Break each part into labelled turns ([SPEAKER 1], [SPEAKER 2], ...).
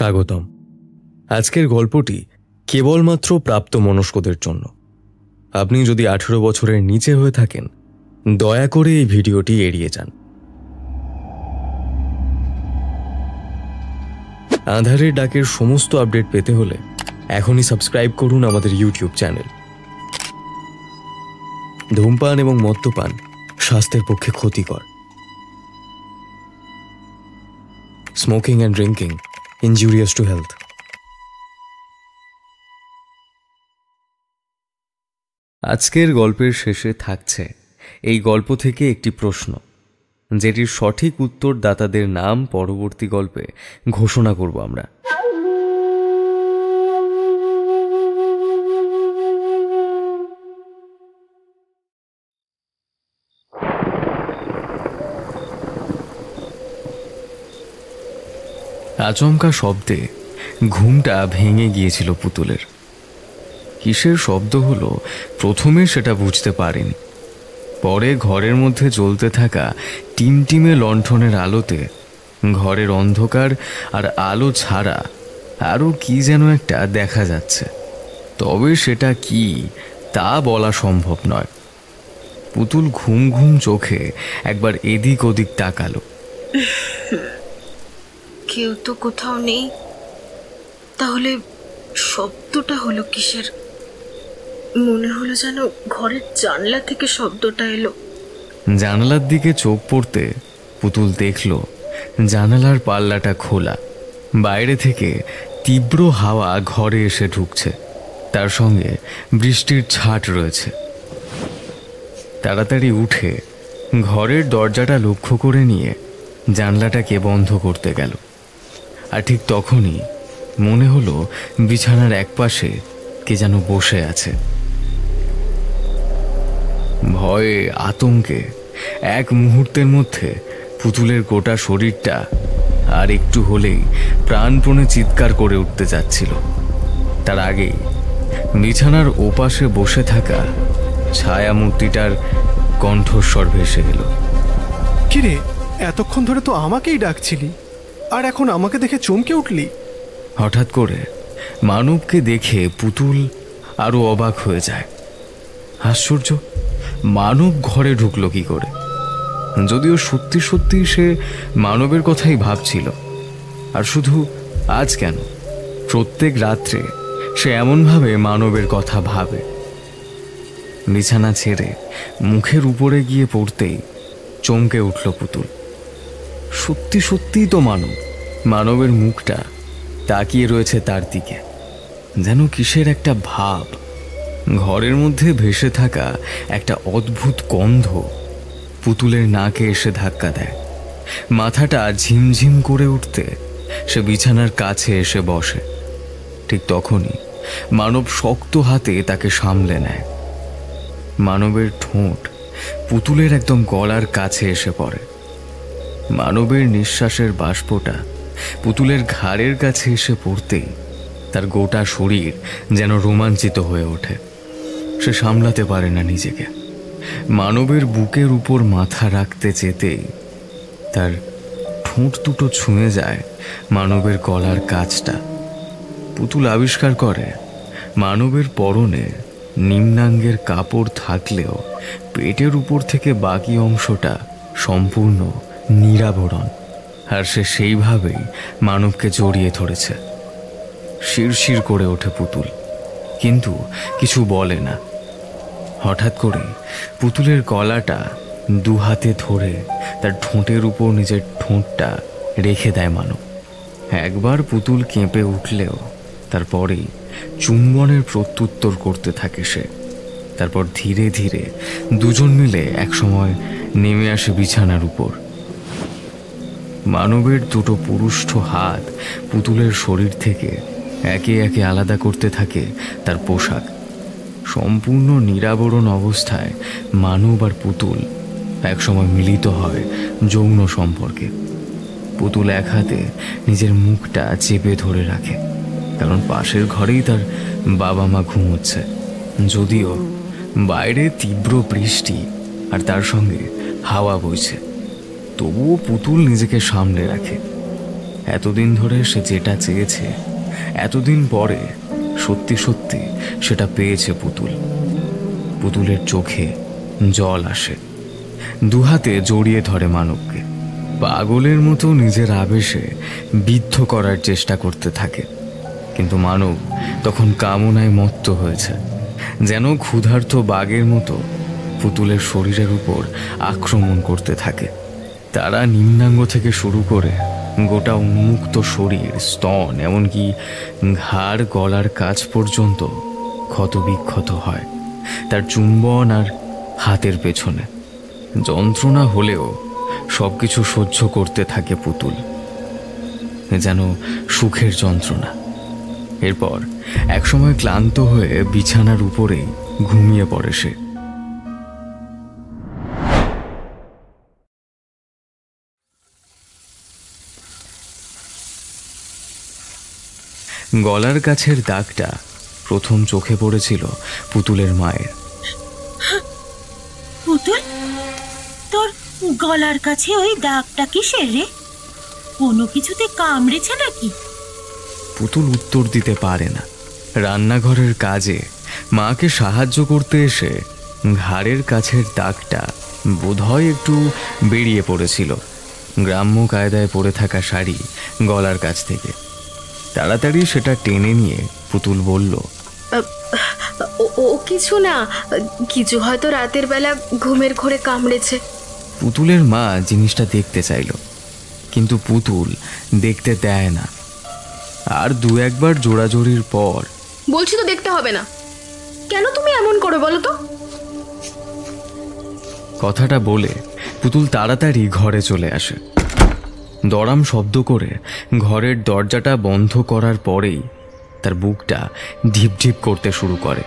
[SPEAKER 1] স্বাগতম। আজকের গল্পটি কেবলমাত্র প্রাপ্তবয়স্কদের জন্য। আপনি যদি 18 বছরের নিচে হয়ে থাকেন, দয়া করে এই ভিডিওটি এড়িয়ে যান। আঁধারের ডাকের সমস্ত আপডেট পেতে হলে এখনই সাবস্ক্রাইব করুন আমাদের ইউটিউব চ্যানেল। ধূমপান এবং মদ্যপান স্বাস্থ্যের পক্ষে ক্ষতিকর। Smoking and drinking injurious to health. আজকের গল্পের শেষে থাকছে এই গল্প থেকে একটি প্রশ্ন, যেটির সঠিক উত্তরদাতাদের নাম পরবর্তী গল্পে ঘোষণা করব আমরা। আচমকা শব্দে ঘুমটা ভেঙে গিয়েছিল পুতুলের। কিসের শব্দ হলো প্রথমে সেটা বুঝতে পারেনি। পরে ঘরের মধ্যে জ্বলতে থাকা টিমটিমে লণ্ঠনের আলোতে ঘরের অন্ধকার আর আলো ছাড়া আরও কি যেন একটা দেখা যাচ্ছে, তবে সেটা কি তা বলা সম্ভব নয়। পুতুল ঘুম ঘুম চোখে একবার এদিক ওদিক তাকালো।
[SPEAKER 2] কেউ তো কোথাও নেই, তাহলে শব্দটা হলো কিসের? মনে হলো যেন ঘরের জানলা থেকে শব্দটা এলো।
[SPEAKER 1] জানালার দিকে চোখ পড়তে পুতুল দেখল জানালার পাল্লাটা খোলা। বাইরে থেকে তীব্র হাওয়া ঘরে এসে ঢুকছে, তার সঙ্গে বৃষ্টির ছাট রয়েছে। তাড়াতাড়ি উঠে ঘরের দরজাটা লক্ষ্য করে নিয়ে জানলাটাকে বন্ধ করতে গেল। আর ঠিক তখনই মনে হলো বিছানার একপাশে কে যেন বসে আছে। ভয়ে আতঙ্কে এক মুহূর্তের মধ্যে পুতুলের গোটা শরীরটা আর একটু হলেই প্রাণপণে চিৎকার করে উঠতে যাচ্ছিল। তার আগেই বিছানার ওপাশে বসে থাকা ছায়ামূর্তিটার কণ্ঠস্বর ভেসে এলো।
[SPEAKER 3] কিরে, এতক্ষণ ধরে তো আমাকেই ডাকছিলি, আর এখন আমাকে দেখে চমকে উঠলি?
[SPEAKER 1] হঠাৎ করে মানবকে দেখে পুতুল আরো অবাক হয়ে যায়। আশ্চর্য, মানব ঘরে ঢুকলো কি করে? যদিও সত্যি সত্যি সে মানবের কথাই ভাবছিল। আর শুধু আজ কেন, প্রত্যেক রাত্রে সে এমনভাবে মানবের কথা ভাবে। বিছানা ছেড়ে মুখের উপরে গিয়ে পড়তেই চমকে উঠল পুতুল। সত্যি সত্যিই তো মানবের মুখটা তাকিয়ে রয়েছে তার দিকে, যেন কিসের একটা ভাব। ঘরের মধ্যে ভেসে থাকা একটা অদ্ভুত গন্ধ পুতুলের নাকে এসে ধাক্কা দেয়। মাথাটা ঝিমঝিম করে উঠতে সে বিছানার কাছে এসে বসে। ঠিক তখনই মানব শক্ত হাতে তাকে সামলে নেয়। মানবের ঠোঁট পুতুলের একদম গলার কাছে এসে পড়ে। মানবের নিঃশ্বাসের বাষ্পটা পুতুলের ঘাড়ের কাছে এসে পড়তেই তার গোটা শরীর যেন রোমাঞ্চিত হয়ে ওঠে। সে সামলাতে পারে না নিজেকে। মানবের বুকের উপর মাথা রাখতে যেতেই তার ঠোঁট দুটো ছুঁয়ে যায় মানবের গলার কাছটা। পুতুল আবিষ্কার করে মানবের পরনে নিম্নাঙ্গের কাপড় থাকলেও পেটের উপর থেকে বাকি অংশটা সম্পূর্ণ নিরাবরণ। আর সে সেইভাবেই মানবকে জড়িয়ে ধরেছে। শিরশির করে ওঠে পুতুল, কিন্তু কিছু বলে না। হঠাৎ করে পুতুলের গলাটা দু হাতে ধরে তার ঠোঁটের উপর নিজের ঠোঁটটা রেখে দেয় মানব। একবার পুতুল কেঁপে উঠলেও তারপরেই চুম্বনের প্রত্যুত্তর করতে থাকে সে। তারপর ধীরে ধীরে দুজন মিলে একসময় নেমে আসে বিছানার উপর। মানবের দুটো পুরুষ্ঠ হাত পুতুলের শরীর থেকে একে একে আলাদা করতে থাকে তার পোশাক। সম্পূর্ণ নিরাবরণ অবস্থায় মানব আর পুতুল একসময় মিলিত হয় যৌন সম্পর্কে। পুতুল এক হাতে নিজের মুখটা চেপে ধরে রাখে, কারণ পাশের ঘরেই তার বাবা মা ঘুমোচ্ছে। যদিও বাইরে তীব্র বৃষ্টি আর তার সঙ্গে হাওয়া বইছে, তবুও পুতুল নিজেকে সামলে রাখে। এতদিন ধরে সে যেটা চেয়েছে, এতদিন পরে সত্যি সত্যি সেটা পেয়েছে পুতুল। পুতুলের চোখে জল আসে, দুহাতে জড়িয়ে ধরে মানবকে, পাগলের মতো নিজের আবেশে বিদ্ধ করার চেষ্টা করতে থাকে। কিন্তু মানব তখন কামনায় মত্ত হয়েছে, যেন ক্ষুধার্ত বাঘের মতো পুতুলের শরীরের উপর আক্রমণ করতে থাকে। তারা নিম্নাঙ্গ থেকে শুরু করে গোটা উন্মুক্ত শরীর, স্তন, এমনকি ঘাড় গলার কাছ পর্যন্ত ক্ষতবিক্ষত হয় তার চুম্বন আর হাতের পেছনে। যন্ত্রণা হলেও সবকিছু সহ্য করতে থাকে পুতুল, যেন সুখের যন্ত্রণা। এরপর একসময় ক্লান্ত হয়ে বিছানার উপরেই ঘুমিয়ে পড়ে সে। গলার কাছের দাগটা প্রথম চোখে পড়েছিল পুতুলের মায়ের।
[SPEAKER 4] পুতুল, তোর গলার কাছে ওই দাগটা কিসের রে? কোনো কিছুতে কামড়েছে নাকি?
[SPEAKER 1] পুতুল উত্তর দিতে পারে না। রান্নাঘরের কাজে মাকে সাহায্য করতে এসে ঘাড়ের কাছের দাগটা বোধহয় একটু বেরিয়ে পড়েছিল। গ্রাম্য কায়দায় পরে থাকা শাড়ি গলার কাছ থেকে। তাড়াতাড়ি সেটা টেনে নিয়ে পুতুল বলল,
[SPEAKER 2] ও কিছু না, কিছু হয়তো রাতের বেলা ঘুমের ঘোরে কামড়েছে।
[SPEAKER 1] পুতুলের মা জিনিসটা দেখতে চাইল, কিন্তু পুতুল দেখতে দেয় না। আর দু একবার জোড়াজোড়ির পর,
[SPEAKER 2] বলছি তো দেখতে হবে না, কেন তুমি এমন করো বলো তো?
[SPEAKER 1] কথাটা বলে পুতুল তাড়াতাড়ি ঘরে চলে আসে। দড়াম শব্দ করে ঘরের দরজাটা বন্ধ করার পরেই তার বুকটা ঢিপ ঢিপ করতে শুরু করে।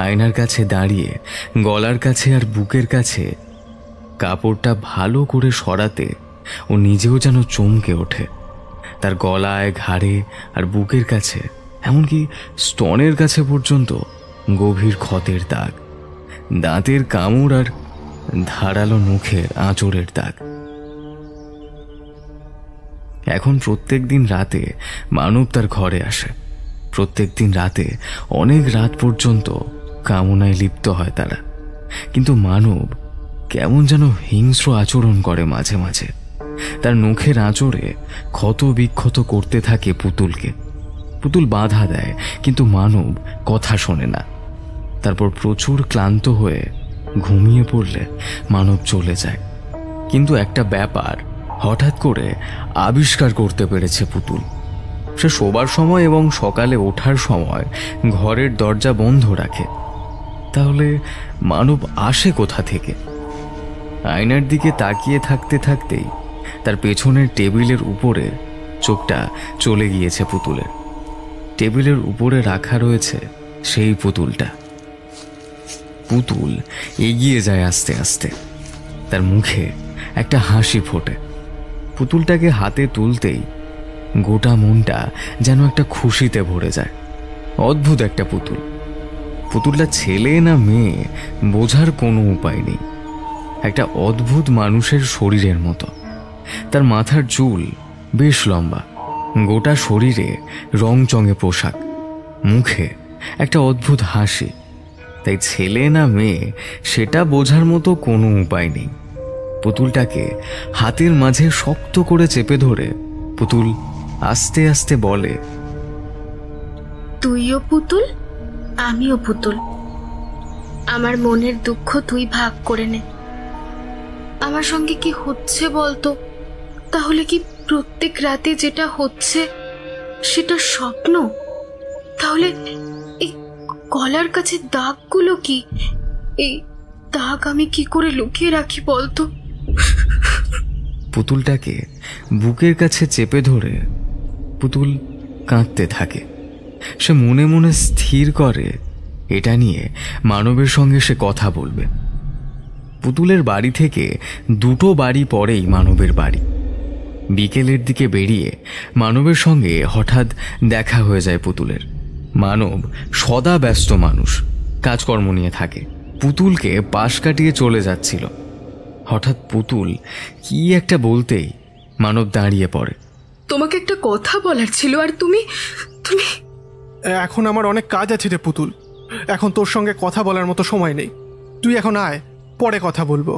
[SPEAKER 1] আয়নার কাছে দাঁড়িয়ে গলার কাছে আর বুকের কাছে কাপড়টা ভালো করে সরাতে ও নিজেও যেন চমকে ওঠে। তার গলায়, ঘাড়ে আর বুকের কাছে, এমনকি স্তনের কাছে পর্যন্ত গভীর ক্ষতের দাগ, দাঁতের কামড় আর ধারালো নখের আঁচড়ের দাগ। এখন প্রত্যেক দিন রাতে মানব তার ঘরে আসে। প্রত্যেক দিন রাতে অনেক রাত পর্যন্ত কামনায় লিপ্ত হয় তারা। কিন্তু মানব কেমন যেন হিংস্র আচরণ করে মাঝে মাঝে। তার নখের আঁচড়ে ক্ষত বিক্ষত করতে থাকে পুতুলকে। পুতুল বাধা দেয়, কিন্তু মানব কথা শোনে না। তারপর প্রচুর ক্লান্ত হয়ে ঘুমিয়ে পড়লে মানব চলে যায়। কিন্তু একটা ব্যাপার হঠাৎ করে আবিষ্কার করতে পেরেছে পুতুল। সে শোবার সময় এবং সকালে ওঠার সময় ঘরের দরজা বন্ধ রাখে। তাহলে মানব আসে কোথা থেকে? আয়নার দিকে তাকিয়ে থাকতে থাকতেই তার পেছনের টেবিলের উপরে চোখটা চলে গিয়েছে পুতুলের। টেবিলের উপরে রাখা রয়েছে সেই পুতুলটা। পুতুল এগিয়ে যায় আস্তে আস্তে। তার মুখে একটা হাসি ফোটে। পুতুলটাকে হাতে তুলতেই গোটা মনটা যেন একটা খুশিতে ভরে যায়। অদ্ভুত একটা পুতুল। পুতুলটা ছেলে না মেয়ে বোঝার কোনো উপায় নেই। একটা অদ্ভুত মানুষের শরীরের মতো। তার মাথার চুল বেশ লম্বা, গোটা শরীরে রংচঙে পোশাক, মুখে একটা অদ্ভুত হাসি। তাই ছেলে না মেয়ে সেটা বোঝার মতো কোনো উপায় নেই। পুতুলটাকে হাতের মাঝে শক্ত করে চেপে ধরে পুতুল আস্তে আস্তে বলে,
[SPEAKER 2] তুইও পুতুল, আমিও পুতুল। আমার মনের দুঃখ তুই ভাগ করে নে। আমার সঙ্গে কি হচ্ছে বলতো? তাহলে কি প্রত্যেক রাতে যেটা হচ্ছে সেটা স্বপ্ন? তাহলে এই গলার কাছে দাগগুলো কি? এই দাগ আমি কি করে লুকিয়ে রাখি বলতো?
[SPEAKER 1] পুতুলটাকে বুকের কাছে চেপে ধরে পুতুল কাঁদতে থাকে। সে মনে মনে স্থির করে এটা নিয়ে মানবের সঙ্গে সে কথা বলবে। পুতুলের বাড়ি থেকে 2টো বাড়ি পরেই মানবের বাড়ি। বিকেলের দিকে বেরিয়ে মানবের সঙ্গে হঠাৎ দেখা হয়ে যায় পুতুলের। মানব সদা ব্যস্ত মানুষ, কাজকর্ম নিয়ে থাকে। পুতুলকে পাশ কাটিয়ে চলে যাচ্ছিল। হঠাৎ পুতুল কি একটা বলতেই মানব দাঁড়িয়ে পড়ে।
[SPEAKER 2] তোমাকে একটা কথা বলার ছিল, আর তুমি তুমি
[SPEAKER 3] এখন আমার অনেক কাজ আছে রে পুতুল, এখন তোর সঙ্গে কথা বলার মতো সময় নেই। তুই এখন আয়, পরে কথা বলবো।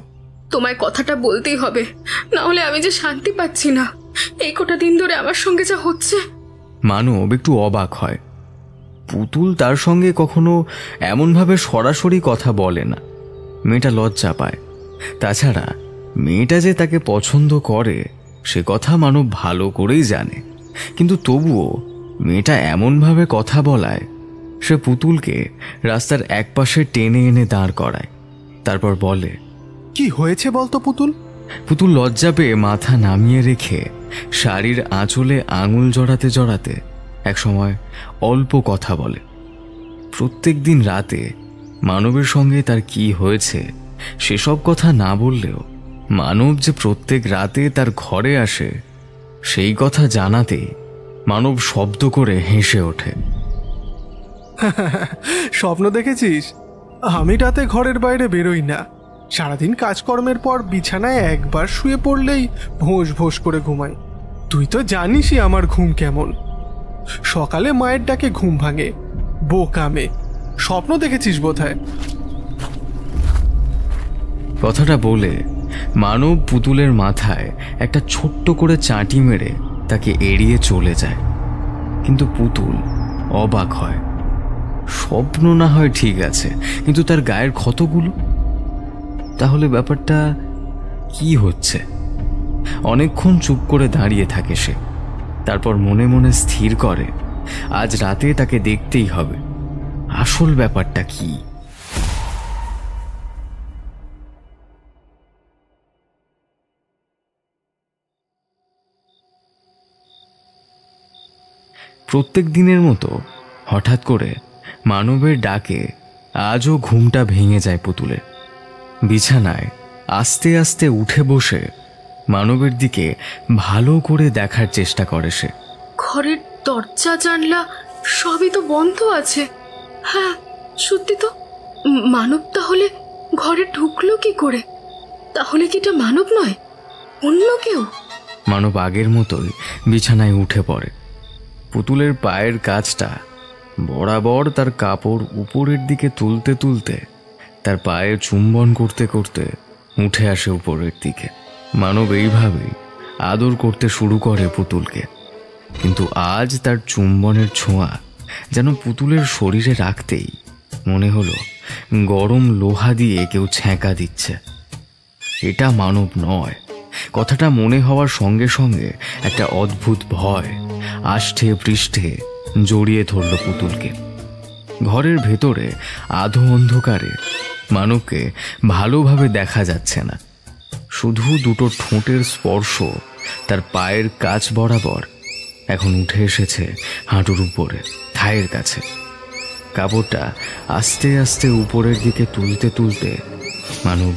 [SPEAKER 2] তোমায় কথাটা বলতেই হবে, না হলে আমি যে শান্তি পাচ্ছি না এই কটা দিন ধরে আমার সঙ্গে যা হচ্ছে।
[SPEAKER 1] মানব একটু অবাক হয়। পুতুল তার সঙ্গে কখনো এমনভাবে সরাসরি কথা বলে না। মেয়েটা লজ্জা পায়। তাছাড়া মেয়েটা যে তাকে পছন্দ করে সে কথা মানব ভালো করেই জানে, কিন্তু তবুও মেয়েটা এমনভাবে কথা বলায় সে পুতুলকে রাস্তার একপাশে টেনে এনে দাঁড় করায়। তারপর বলে,
[SPEAKER 3] কি হয়েছে বলতো পুতুল?
[SPEAKER 1] পুতুল লজ্জা পেয়ে মাথা নামিয়ে রেখে শাড়ির আঁচলে আঙুল জড়াতে জড়াতে একসময় অল্প কথা বলে। প্রত্যেক দিন রাতে মানবের সঙ্গে তার কি হয়েছে সেসব কথা না বললেও মানব যে প্রত্যেক রাতে তার ঘরে আসে সেই কথা জানাতেই মানব শব্দ করে হেসে ওঠে।
[SPEAKER 3] স্বপ্ন দেখেছিস? আমি রাতে ঘরের বাইরে বেরোই না। সারাদিন কাজকর্মের পর বিছানায় একবার শুয়ে পড়লেই ভোঁস ভোঁস করে ঘুমাই। তুই তো জানিসই আমার ঘুম কেমন। সকালে মায়ের ডাকে ঘুম ভাঙে। বোকামে, স্বপ্ন দেখেছিস বোধহয়।
[SPEAKER 1] কথাটা বলে মানব পুতুলের মাথায় একটা ছোট্ট করে চাঁটি মেরে তাকে এড়িয়ে চলে যায়। কিন্তু পুতুল অবাক হয়। স্বপ্ন না হয় ঠিক আছে, কিন্তু তার গায়ের ক্ষতগুলো, তাহলে ব্যাপারটা কি হচ্ছে? অনেকক্ষণ চুপ করে দাঁড়িয়ে থাকে সে। তারপর মনে মনে স্থির করে আজ রাতে তাকে দেখতেই হবে আসল ব্যাপারটা কি। প্রত্যেক দিনের মতো হঠাৎ করে মানবের ডাকে আজও ঘুমটা ভেঙে যায় পুতুলের। বিছানায় আস্তে আস্তে উঠে বসে মানবের দিকে ভালো করে দেখার চেষ্টা করে সে।
[SPEAKER 2] ঘরের দরজা জানলা সবই তো বন্ধ আছে। হ্যাঁ, সত্যি তো। মানব তাহলে ঘরে ঢুকলো কি করে? তাহলে কি এটা মানব নয়, অন্য কেউ?
[SPEAKER 1] মানব আগের মতোই বিছানায় উঠে পড়ে। পুতুলের পায়ের কাছটা বরাবর তার কাপড় উপরের দিকে তুলতে তুলতে তার পায়ে চুম্বন করতে করতে উঠে আসে উপরের দিকে। মানব এইভাবেই আদর করতে শুরু করে পুতুলকে। কিন্তু আজ তার চুম্বনের ছোঁয়া যেন পুতুলের শরীরে রাখতেই মনে হলো গরম লোহা দিয়ে কেউ ছ্যাঁকা দিচ্ছে। এটা মানব নয়। কথাটা মনে হওয়ার সঙ্গে সঙ্গে একটা অদ্ভুত ভয় আষ্ঠে পৃষ্ঠে জড়িয়ে ধরল পুতুলকে। ঘরের ভেতরে আধো অন্ধকারে মানবকে ভালোভাবে দেখা যাচ্ছে না। শুধু দুটো ঠোঁটের স্পর্শ তার পায়ের কাছ বরাবর এখন উঠে এসেছে হাঁটুর উপরে, থায়ের কাছে। কাপড়টা আস্তে আস্তে উপরের দিকে তুলতে তুলতে মানব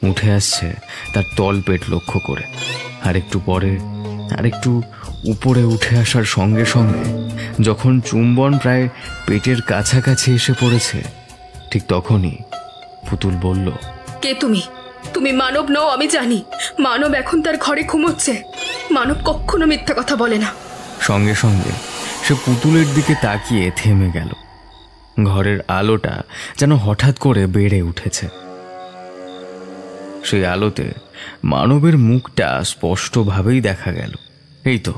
[SPEAKER 1] উঠে আসছে তার তলপেট লক্ষ্য করে। আরেকটু পরে আরেকটু উপরে উঠে আসার সঙ্গে সঙ্গে যখন চুম্বন প্রায় পেটের কাছাকাছি এসে পড়েছে, ঠিক তখনই পুতুল বলল,
[SPEAKER 2] কে তুমি? তুমি মানব নও, আমি জানি। মানব এখন তার ঘরে ঘুমোচ্ছে। মানব কখনো মিথ্যা কথা বলে না।
[SPEAKER 1] সঙ্গে সঙ্গে সে পুতুলের দিকে তাকিয়ে থেমে গেল। ঘরের আলোটা যেন হঠাৎ করে বেড়ে উঠেছে। সেই আলোতে মানবের মুখটা স্পষ্টভাবেই দেখা গেল। এই তো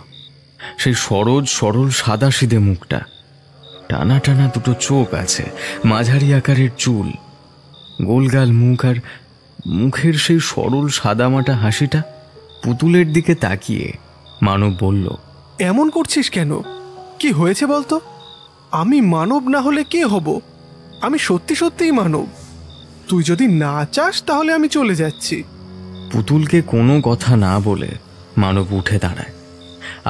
[SPEAKER 1] সেই সরল সাদাসিধে মুখটা। টানা টানা দুটো চোখ আছে, মাঝারি আকারের চুল, গোলগাল মুখ, আর মুখের সেই সরল সাদামাটা হাসিটা। পুতুলের দিকে তাকিয়ে মানব বলল,
[SPEAKER 3] এমন করছিস কেন? কি হয়েছে বলতো? আমি মানব না হলে কে হব? আমি সত্যি সত্যিই মানব। তুই যদি না চাস তাহলে আমি চলে যাচ্ছি।
[SPEAKER 1] পুতুলকে কোনো কথা না বলে মানব উঠে দাঁড়ায়।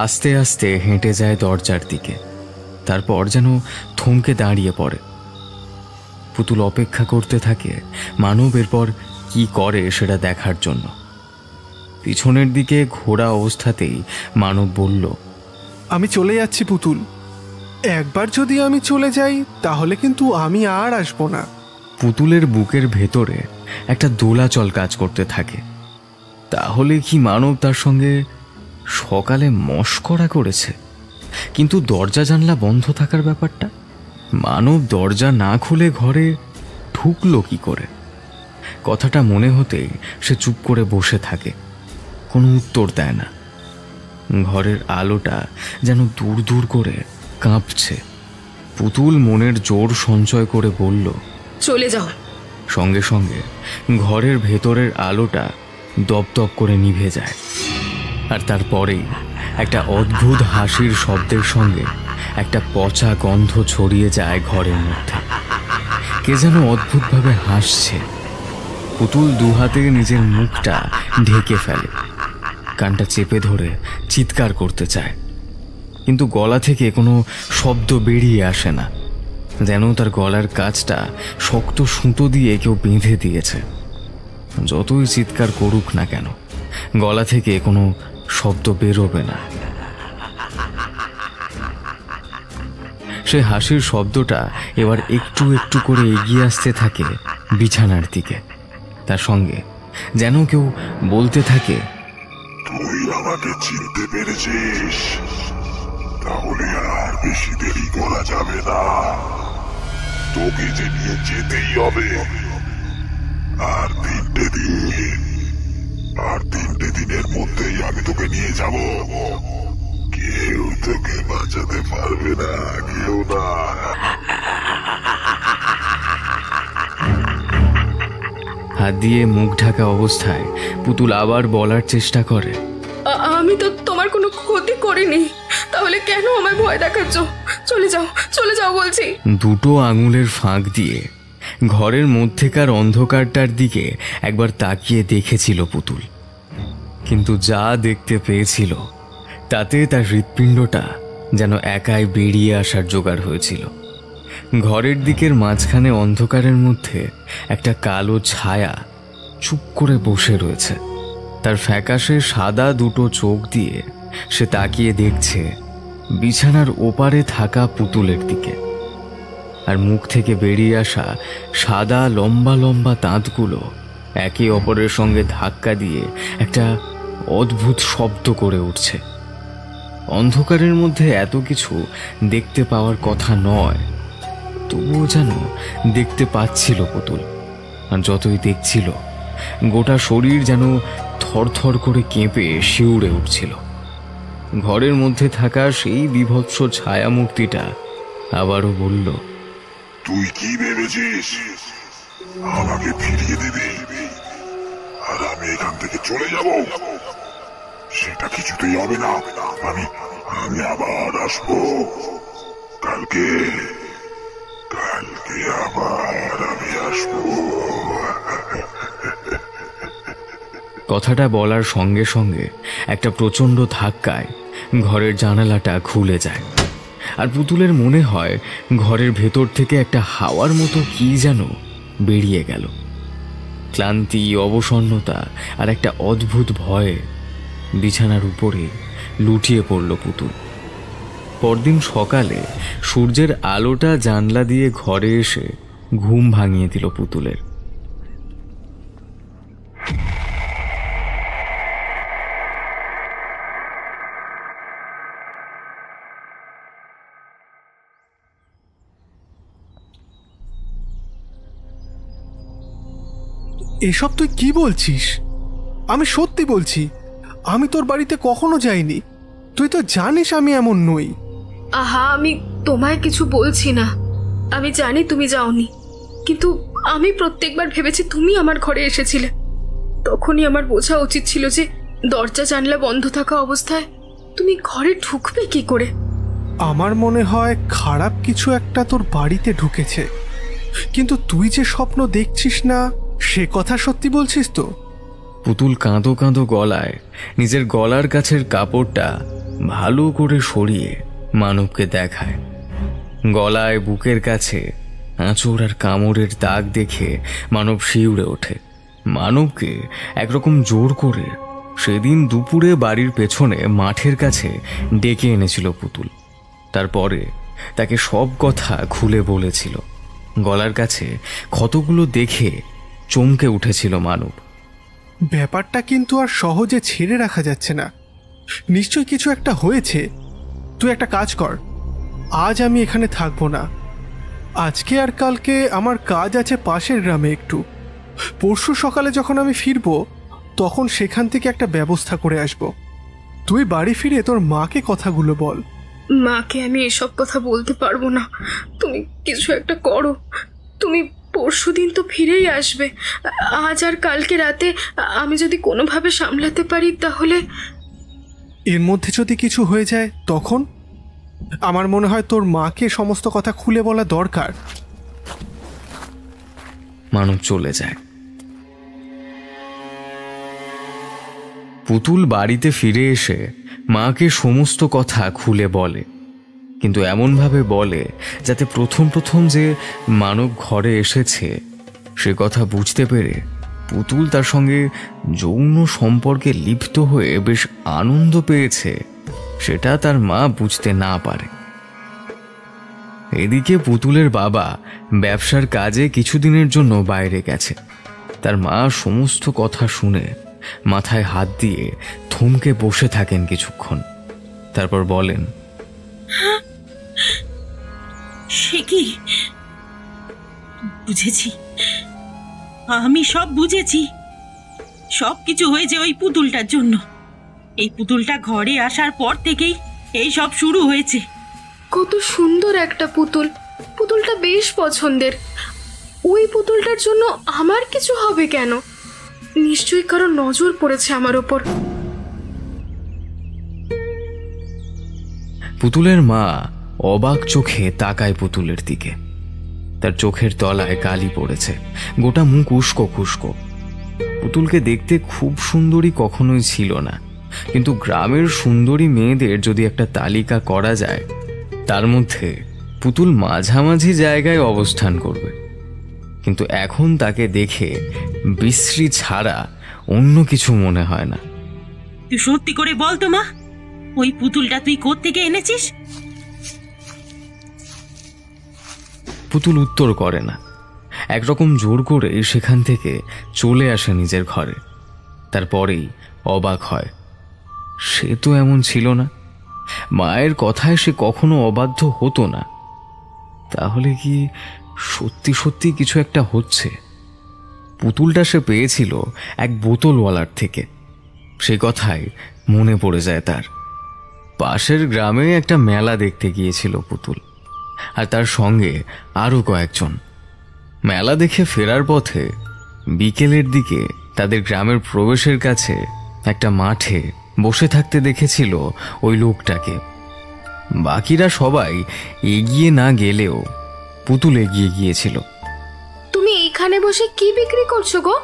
[SPEAKER 1] আস্তে আস্তে হেঁটে যায় দরজার দিকে। তারপর যেন থমকে দাঁড়িয়ে পড়ে। পুতুল অপেক্ষা করতে থাকে মানব এরপর কি করে সেটা দেখার জন্য। পিছনের দিকে ঘোরা অবস্থাতেই মানব বলল,
[SPEAKER 3] আমি চলে যাচ্ছি পুতুল। একবার যদি আমি চলে যাই তাহলে কিন্তু আমি আর আসবো না।
[SPEAKER 1] পুতুলের বুকের ভেতরে একটা দোলাচল কাজ করতে থাকে। তাহলে কি মানব তার সঙ্গে সকালে মশকরা করেছে, কিন্তু দরজা জানলা বন্ধ থাকার ব্যাপারটা, মানব দরজা না খুলে ঘরে ঢুকলো কি করে? কথাটা মনে হতেই সে চুপ করে বসে থাকে, কোনো উত্তর দেয় না। ঘরের আলোটা যেন দূর দূর করে কাঁপছে। পুতুল মনের জোর সঞ্চয় করে বলল,
[SPEAKER 2] চলে যাও।
[SPEAKER 1] সঙ্গে সঙ্গে ঘরের ভেতরের আলোটা দপদপ করে নিভে যায়, আর তারপরেই একটা অদ্ভুত হাসির শব্দের সঙ্গে একটা পচা গন্ধ ছড়িয়ে যায় ঘরের মধ্যে। কে যেন অদ্ভুতভাবে হাসছে। পুতুল দুহাতে নিজের মুখটা ঢেকে ফেলে, কানটা চেপে ধরে চিৎকার করতে চায়, কিন্তু গলা থেকে কোনো শব্দ বেরিয়ে আসে না, যেন তার গলার কাছটা শক্ত সুতো দিয়ে কেউ বেঁধে দিয়েছে। যতই চিৎকার করুক না কেন, গলা থেকে কোনো শব্দ বেরোবে না। সে হাসির শব্দটা এবার একটু একটু করে এগিয়ে আসতে থাকে বিছানার দিকে। তার সঙ্গে যেন কেউ বলতে থাকে,
[SPEAKER 5] তুই আমাকে চিনতে পেরেছিস? তাহলে আর বেশি দেরি করা যাবে না, তোকে যে নিয়ে যেতেই হবে। আর 3টে দিন, আর 3টে দিনের মধ্যেই আমি তোকে নিয়ে যাব। কেউ তোকে বাঁচাতে পারবে না, কেউ না।
[SPEAKER 1] হাত দিয়ে মুখ ঢাকা অবস্থায় পুতুল আবার বলার চেষ্টা করে,
[SPEAKER 2] আমি তো তোমার কোনো ক্ষতি করিনি, তাহলে কেন আমায় ভয় দেখাচ্ছ? চলে যাও, চলে যাও বলছি।
[SPEAKER 1] দুটো আঙুলের ফাঁক দিয়ে ঘরের মধ্যেকার অন্ধকারটার দিকে একবার তাকিয়ে দেখেছিল পুতুল, কিন্তু যা দেখতে পেয়েছিল তাতে তার হৃৎপিণ্ডটা যেন একাই বেরিয়ে আসার জোগাড় হয়েছিল। ঘরের দিকের মাঝখানে অন্ধকারের মধ্যে একটা কালো ছায়া চুপ করে বসে রয়েছে। তার ফ্যাকাশে সাদা দুটো চোখ দিয়ে সে তাকিয়ে দেখছে বিছানার ওপারে থাকা পুতুলের দিকে, আর মুখ থেকে বেরিয়ে আসা সাদা লম্বা লম্বা দাঁতগুলো একে অপরের সঙ্গে ধাক্কা দিয়ে একটা অদ্ভুত শব্দ করে উঠছে। অন্ধকারের মধ্যে এত কিছু দেখতে পাওয়ার কথা নয়, তবুও যেন দেখতে পাচ্ছিল পুতুল। আর যতই দেখছিল, গোটা শরীর যেন থরথর করে কেঁপে শিউরে উঠছিল। ঘরের মধ্যে থাকা সেই বিভৎস ছায়া মূর্তিটা আবারও বলল,
[SPEAKER 5] তুই কি ভেবেছিস আমাকে ফিরিয়ে দেবে আর আমি এখান থেকে চলে যাব? সেটা কিছুতেই হবে না। আমি আবার আসবো। কালকে আবার আমি আসবো।
[SPEAKER 1] কথাটা বলার সঙ্গে সঙ্গে একটা প্রচণ্ড ধাক্কায় ঘরের জানালাটা খুলে যায়, আর পুতুলের মনে হয় ঘরের ভেতর থেকে একটা হাওয়ার মতো কি যেন বেরিয়ে গেল। ক্লান্তি, অবসন্নতা আর একটা অদ্ভুত ভয়ে বিছানার উপরে লুটিয়ে পড়ল পুতুল। পরদিন সকালে সূর্যের আলোটা জানলা দিয়ে ঘরে এসে ঘুম ভাঙিয়ে দিল পুতুলের।
[SPEAKER 3] এসব তুই কি বলছিস? আমি সত্যি বলছি, আমি তোর বাড়িতে কখনো যাইনি। তুই তো জানিস আমি এমন নই।
[SPEAKER 2] আহা, আমি তোমায় কিছু বলছি না। আমি জানি তুমি যাওনি, কিন্তু আমি প্রত্যেকবার ভেবেছি তুমি আমার ঘরে এসেছিলে। তখনই আমার বোঝা উচিত ছিল যে দরজা জানলা বন্ধ থাকা অবস্থায় তুমি ঘরে ঢুকবে কি করে।
[SPEAKER 3] আমার মনে হয় খারাপ কিছু একটা তোর বাড়িতে ঢুকেছে, কিন্তু তুই যে স্বপ্ন দেখছিস না সে কথা সত্যি বলছিস তো?
[SPEAKER 1] পুতুল কাঁদো কাঁদো গলায় নিজের গলার কাছের কাপড়টা ভালো করে সরিয়ে মানবকে দেখায়। গলায় বুকের কাছে আঁচড় আর কামড়ের দাগ দেখে মানব শিউরে ওঠে। মানবকে একরকম জোর করে সেদিন দুপুরে বাড়ির পেছনে মাঠের কাছে ডেকে এনেছিল পুতুল। তারপরে তাকে সব কথা খুলে বলেছিল। গলার কাছে ক্ষতগুলো দেখে চমকে উঠেছিল মানব।
[SPEAKER 3] ব্যাপারটা কিন্তু আর সহজে ছেড়ে রাখা যাচ্ছে না। নিশ্চয় কিছু একটা হয়েছে। তুই একটা কাজ কর, আজ আমি এখানে থাকবো না। আজকে আর কালকে আমার কাজ আছে পাশের গ্রামে একটু। পরশু সকালে যখন আমি ফিরবো তখন সেখান থেকে একটা ব্যবস্থা করে আসব। তুই বাড়ি ফিরে তোর মাকে কথাগুলো বল।
[SPEAKER 2] মাকে আমি এসব কথা বলতে পারবো না, তুমি কিছু একটা করো। তুমি পরশুদিন তো ফিরেই আসবে, আজ আর কালকে রাতে আমি যদি কোনোভাবে সামলাতে পারি তাহলে।
[SPEAKER 3] এর মধ্যে যদি কিছু হয়ে যায় তখন আমার মনে হয় তোর মাকে সমস্ত কথা খুলে বলা দরকার।
[SPEAKER 1] মানব চলে যায়। পুতুল বাড়িতে ফিরে এসে মাকে সমস্ত কথা খুলে বলে, কিন্তু এমনভাবে বলে যাতে প্রথম প্রথম যে মানব ঘরে এসেছে সে কথা বুঝতে পেরে পুতুল তার সঙ্গে যৌন সম্পর্কে লিপ্ত হয়ে বেশ আনন্দ পেয়েছে সেটা তার মা বুঝতে না পারে। এদিকে পুতুলের বাবা ব্যবসার কাজে কিছুদিনের জন্য বাইরে গেছে। তার মা সমস্ত কথা শুনে মাথায় হাত দিয়ে থমকে বসে থাকেন কিছুক্ষণ, তারপর বলেন,
[SPEAKER 4] সে কি? বুঝেছি, আমি সব বুঝেছি। সব কিছু হয়েছে ওই পুতুলটার জন্য। এই পুতুলটা ঘরে আসার পর থেকেই এই সব শুরু হয়েছে।
[SPEAKER 2] কত সুন্দর একটা পুতুল, পুতুলটা বেশ পছন্দের। ওই পুতুলটার জন্য আমার কিছু হবে কেন? নিশ্চয়ই কারো নজর পড়েছে আমার ওপর।
[SPEAKER 1] পুতুলের মা অবাক চোখে তাকায় পুতুলের দিকে। তার চোখের তলায় কালি পড়েছে, গোটা মুখ উস্কো খুস্কো। পুতুলকে দেখতে খুব সুন্দরী কখনোই ছিল না, কিন্তু গ্রামের সুন্দরী মেয়েদের যদি একটা তালিকা করা যায় তার মধ্যে পুতুল মাঝামাঝি জায়গায় অবস্থান করবে। কিন্তু এখন তাকে দেখে বিশ্রী ছাড়া অন্য কিছু মনে হয় না।
[SPEAKER 4] তুই সত্যি করে বল তো মা, ওই পুতুলটা তুই কোত্থেকে এনেছিস?
[SPEAKER 1] পুতুল উত্তর করে না, একরকম জোর করে সেখান থেকে চলে আসে নিজের ঘরে। তারপরেই অবাক হয়, সে তো এমন ছিল না। মায়ের কথায় সে কখনো অবাধ্য হতো না। তাহলে কি সত্যি সত্যি কিছু একটা হচ্ছে? পুতুলটা সে পেয়েছিল এক বোতলওয়ালার থেকে, সে কথাই মনে পড়ে যায় তার। পাশের গ্রামে একটা মেলা দেখতে গিয়েছিল পুতুল, আর তার সঙ্গে আরও কয়েকজন। মেলা দেখে ফেরার পথে বিকেলের দিকে তাদের গ্রামের প্রবেশের কাছে একটা মাঠে বসে থাকতে দেখেছিল ওই লোকটাকে। বাকিরা সবাই এগিয়ে না গেলেও পুতুল এগিয়ে গিয়েছিল।
[SPEAKER 2] তুমি এইখানে বসে কি বিক্রি করছো গো?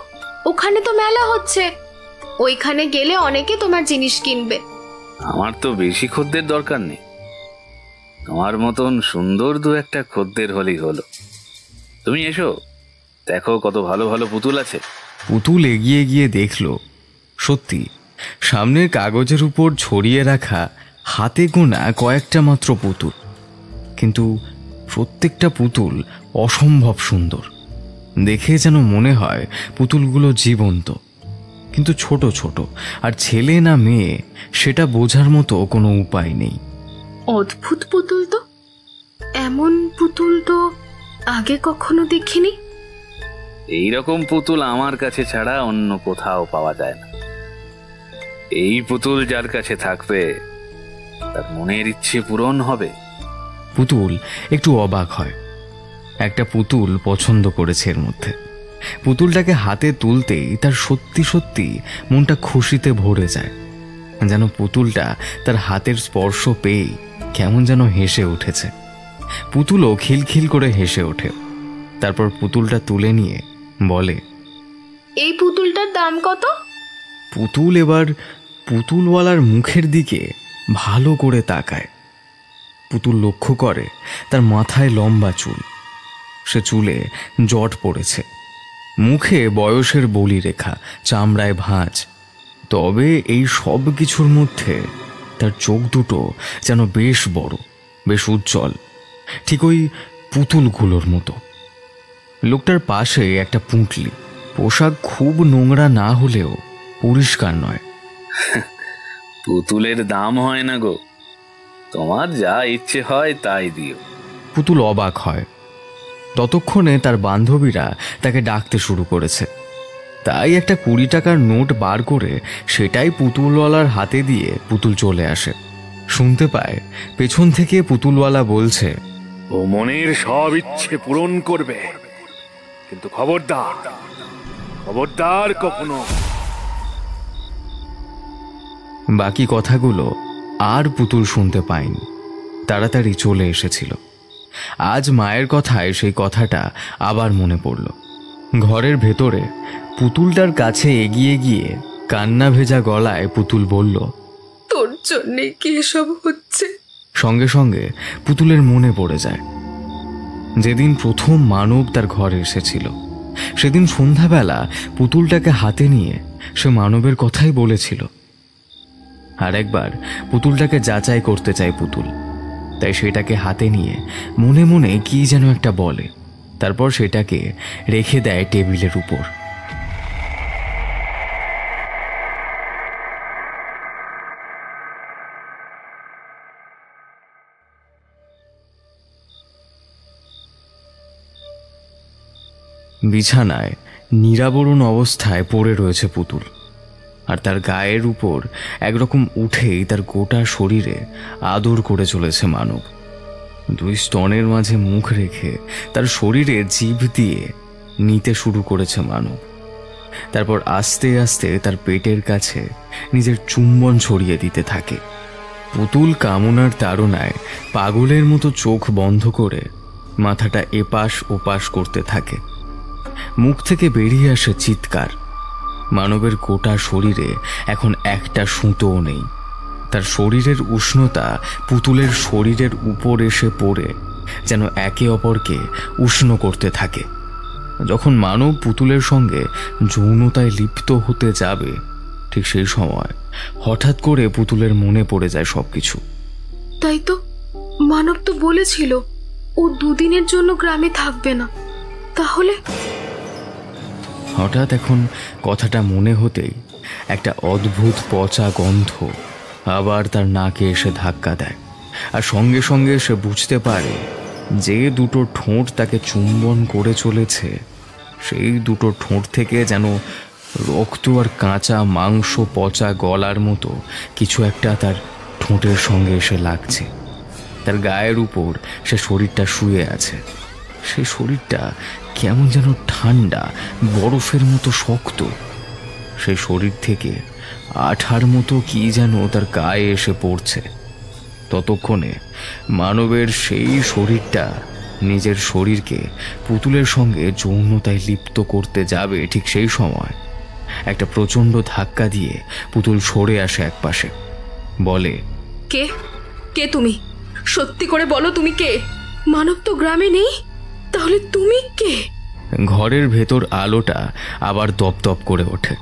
[SPEAKER 2] ওখানে তো মেলা হচ্ছে, ওইখানে গেলে অনেকে তোমার জিনিস কিনবে।
[SPEAKER 6] আমার তো বেশি খদ্দের দরকার নেই, তোমার মতন সুন্দর দু একটা খদ্দের হলেই হলো। তুমি এসো, দেখো কত ভালো ভালো পুতুল আছে।
[SPEAKER 1] পুতুল এগিয়ে গিয়ে দেখল সত্যি সামনের কাগজের উপর ছড়িয়ে রাখা হাতে গোনা কয়েকটা মাত্র পুতুল, কিন্তু প্রত্যেকটা পুতুল অসম্ভব সুন্দর। দেখে যেন মনে হয় পুতুলগুলো জীবন্ত, কিন্তু ছোট ছোট, আর ছেলে না মেয়ে সেটা বোঝার মতো কোনো উপায় নেই।
[SPEAKER 2] অদ্ভুত পুতুল তো, এমন পুতুল তো আগে কখনো দেখিনি।
[SPEAKER 6] এইরকম পুতুল আমার কাছে ছাড়া অন্য কোথাও পাওয়া যায় না। এই পুতুল যার কাছে থাকবে তার মনের ইচ্ছে পূরণ হবে।
[SPEAKER 1] পুতুল একটু অবাক হয়, একটা পুতুল পছন্দ করেছে এর মধ্যে। পুতুলটাকে হাতে তুলতেই তার সত্যি সত্যি মনটা খুশিতে ভরে যায়, যেন পুতুলটা তার হাতের স্পর্শ পেয়ে কেমন যেন হেসে উঠেছে। পুতুলও খিলখিল করে হেসে ওঠে। তারপর পুতুলটা তুলে নিয়ে বলে,
[SPEAKER 2] এই পুতুলটার দাম কত?
[SPEAKER 1] পুতুল এবার পুতুলওয়ালার মুখের দিকে ভালো করে তাকায়। পুতুল লক্ষ্য করে তার মাথায় লম্বা চুল, সে চুলে জট পড়েছে, মুখে বয়সের বলি রেখা, চামড়ায় ভাঁজ। তবে এই সব কিছুর মধ্যে তার চোখ দুটো যেন বেশ বড়, বেশ উজ্জ্বল, ঠিক ওই পুতুলগুলোর মতো। লোকটার পাশে একটা পুঁটলি, পোশাক খুব নোংরা না হলেও পরিষ্কার নয়।
[SPEAKER 6] পুতুলের দাম হয় না গো, তোমার যা ইচ্ছে হয় তাই দিও।
[SPEAKER 1] পুতুল অবাক হয়। ততক্ষণে তার বান্ধবীরা তাকে ডাকতে শুরু করেছে। তাই একটা 20 টাকার নোট বার করে সেটাই পুতুলওয়ালার হাতে দিয়ে পুতুল চলে আসে। শুনতে পায় পেছন থেকে পুতুলওয়ালা বলছে,
[SPEAKER 7] ও মনের সব ইচ্ছে পূরণ করবে, কিন্তু খবরদার খবরদার কখনো।
[SPEAKER 1] বাকি কথাগুলো আর পুতুল শুনতে পায়নি, তাড়াতাড়ি চলে এসেছিল। আজ মায়ের কথায় সেই কথাটা আবার মনে পড়ল। ঘরের ভেতরে পুতুলটার কাছে এগিয়ে গিয়ে কান্না ভেজা গলায় পুতুল বলল,
[SPEAKER 2] তোর জন্যে কি এসব হচ্ছে?
[SPEAKER 1] সঙ্গে সঙ্গে পুতুলের মনে পড়ে যায় যেদিন প্রথম মানব তার ঘরে এসেছিল। সেদিন সন্ধ্যাবেলা পুতুলটাকে হাতে নিয়ে সে মানবের কথাই বলেছিল। আর একবার পুতুলটাকে যাচাই করতে চায় পুতুল, তাই সেটাকে হাতে নিয়ে মনে মনে কি যেন একটা বলে, তারপর সেটাকে রেখে দেয় টেবিলের উপর। বিছানায় নিরাবরণ অবস্থায় পড়ে রয়েছে পুতুল, আর তার গায়ের উপর একরকম উঠেই তার গোটা শরীরে আদর করে চলেছে মানব। 2 স্তনের মাঝে মুখ রেখে তার শরীরে জিভ দিয়ে নিতে শুরু করেছে মানব। তারপর আস্তে আস্তে তার পেটের কাছে নিজের চুম্বন ছড়িয়ে দিতে থাকে। পুতুল কামনার তাড়নায় পাগলের মতো চোখ বন্ধ করে মাথাটা এপাশ ওপাশ করতে থাকে। মুখ থেকে বেরিয়ে আসে চিৎকার। মানবের গোটা শরীরে এখন একটা সুতোও নেই। তার শরীরের উষ্ণতা পুতুলের শরীরের উপর এসে পড়ে যেন একে অপরকে উষ্ণ করতে থাকে। যখন মানব পুতুলের সঙ্গে যৌনতায় লিপ্ত হতে যাবে, ঠিক সেই সময় হঠাৎ করে পুতুলের মনে পড়ে যায় সবকিছু।
[SPEAKER 2] তাই তো, মানব তো বলেছিল ও 2 দিনের জন্য গ্রামে থাকবে না। তাহলে
[SPEAKER 1] হঠাৎ এখন কথাটা মনে হতেই একটা অদ্ভুত পচা গন্ধ আবার তার নাকে এসে ধাক্কা দেয়, আর সঙ্গে সঙ্গে সে বুঝতে পারে যে 2টো ঠোঁট তাকে চুম্বন করে চলেছে, সেই 2টো ঠোঁট থেকে যেন রক্ত আর কাঁচা মাংস পচা গলার মতো কিছু একটা তার ঠোঁটের সঙ্গে এসে লাগছে। তার গায়ের উপর সে শরীরটা শুয়ে আছে। সেই শরীরটা কেমন যেন ঠান্ডা, বরফের মতো শক্ত। সেই শরীর থেকে আঠার মতো কি যেন তার গায়ে এসে পড়ছে। ততক্ষণে মানবের সেই শরীরটা নিজের শরীরকে পুতুলের সঙ্গে যৌনতায় লিপ্ত করতে যাবে, ঠিক সেই সময় একটা প্রচণ্ড ধাক্কা দিয়ে পুতুল সরে আসে একপাশে। বলে,
[SPEAKER 2] কে কে তুমি? সত্যি করে বলো, তুমি কে? মানব তো গ্রামে নেই, তাহলে তুমি কে?
[SPEAKER 1] ঘরের ভেতর আলোটা আবার দপদপ করে ওঠে।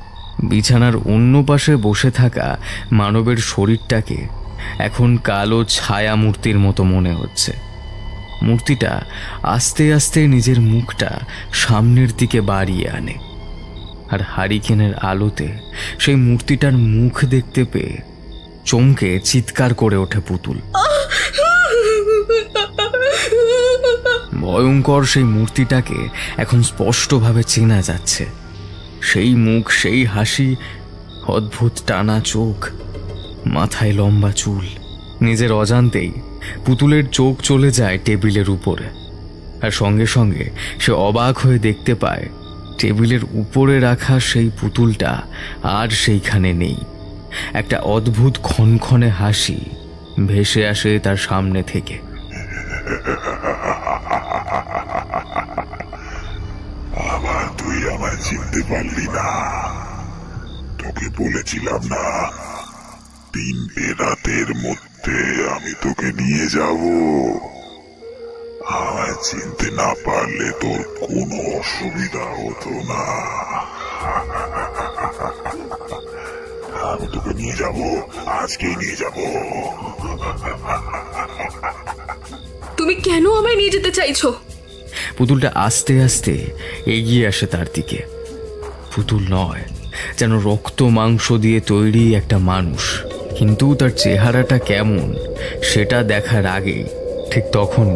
[SPEAKER 1] বিছানার অন্য পাশে বসে থাকা মানবের শরীরটাকে এখন কালো ছায়া মূর্তির মতো মনে হচ্ছে। মূর্তিটা আস্তে আস্তে নিজের মুখটা সামনের দিকে বাড়িয়ে আনে, আর হারিকেনের আলোতে সেই মূর্তিটার মুখ দেখতে পেয়ে চমকে চিৎকার করে ওঠে পুতুল। ভয়ঙ্কর সেই মূর্তিটাকে এখন স্পষ্টভাবে চেনা যাচ্ছে। সেই মুখ, সেই হাসি, অদ্ভুত টানা চোখ, মাথায় লম্বা চুল। নিজের অজান্তেই পুতুলের চোখ চলে যায় টেবিলের উপরে, আর সঙ্গে সঙ্গে সে অবাক হয়ে দেখতে পায় টেবিলের উপরে রাখা সেই পুতুলটা আর সেইখানে নেই। একটা অদ্ভুত ক্ষণক্ষণে হাসি ভেসে আসে তার সামনে থেকে।
[SPEAKER 5] আবার তুই আমায় চিনতে পারলি না? তোকে বলেছিলাম না 3টে রাতের মধ্যে আমি তোকে নিয়ে যাব। আমায় চিনতে না পারলে তোর কোনো অসুবিধা হতো না। আমি তোকে নিয়ে যাব, আজকেই নিয়ে যাব।
[SPEAKER 2] তুমি কেন আমায় নিয়ে যেতে চাইছো?
[SPEAKER 1] পুতুলটা আস্তে আস্তে এগিয়ে আসে তার দিকে। পুতুল নয়, যেন রক্ত মাংস দিয়ে তৈরি একটা মানুষ। কিন্তু তার চেহারাটা কেমন সেটা দেখার আগে ঠিক তখন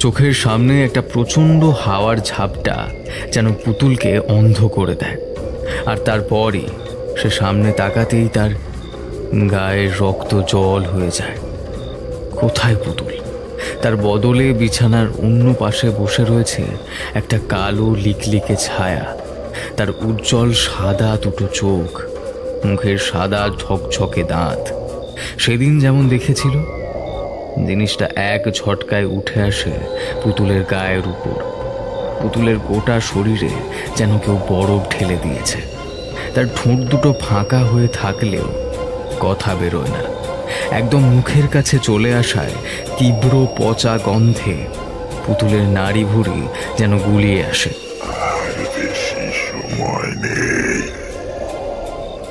[SPEAKER 1] চোখের সামনে একটা প্রচণ্ড হাওয়ার ঝাপটা যেন পুতুলকে অন্ধ করে দেয়। আর তারপরই সে সামনে তাকাতেই তার গায়ের রক্ত জল হয়ে যায়। কোথায় পুতুল? তার বদলে বিছানার অন্য পাশে বসে রয়েছে একটা কালো লিকলিকে ছায়া। তার উজ্জ্বল সাদা দুটো চোখ, মুখের সাদা ঝকঝকে দাঁত। সেদিন যেমন দেখেছিল, জিনিসটা এক ঝটকায় উঠে আসে পুতুলের গায়ের উপর। পুতুলের গোটা শরীরে যেন কেউ বরফ ঢেলে দিয়েছে। তার ঠোঁট দুটো ফাঁকা হয়ে থাকলেও কথা বেরোয় না। একদম মুখের কাছে চলে আসায় তীব্র পচা গন্ধে পুতুলের নাড়ি ভুঁড়ি যেন গুলিয়ে আসে।
[SPEAKER 5] আর বেশি সময় নেই,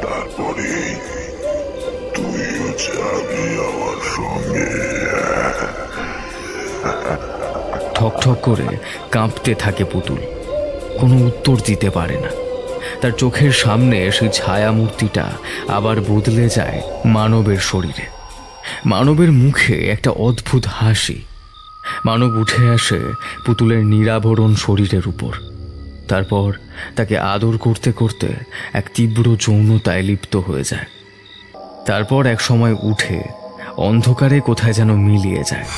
[SPEAKER 5] তারপরে তুইও যাবি আমার সঙ্গে।
[SPEAKER 1] ঠক ঠক করে কাঁপতে থাকে পুতুল, কোনো উত্তর দিতে পারে না। তার চোখের সামনে সেই ছায়া মূর্তিটা আবার বদলে যায় মানবের শরীরে। মানবের মুখে একটা অদ্ভুত হাসি। মানব উঠে আসে পুতুলের নিরাভরণ শরীরের উপর। তারপর তাকে আদর করতে করতে এক তীব্র যৌনতায় লিপ্ত হয়ে যায়। তারপর এক সময় উঠে অন্ধকারে কোথায় যেন মিলিয়ে যায়।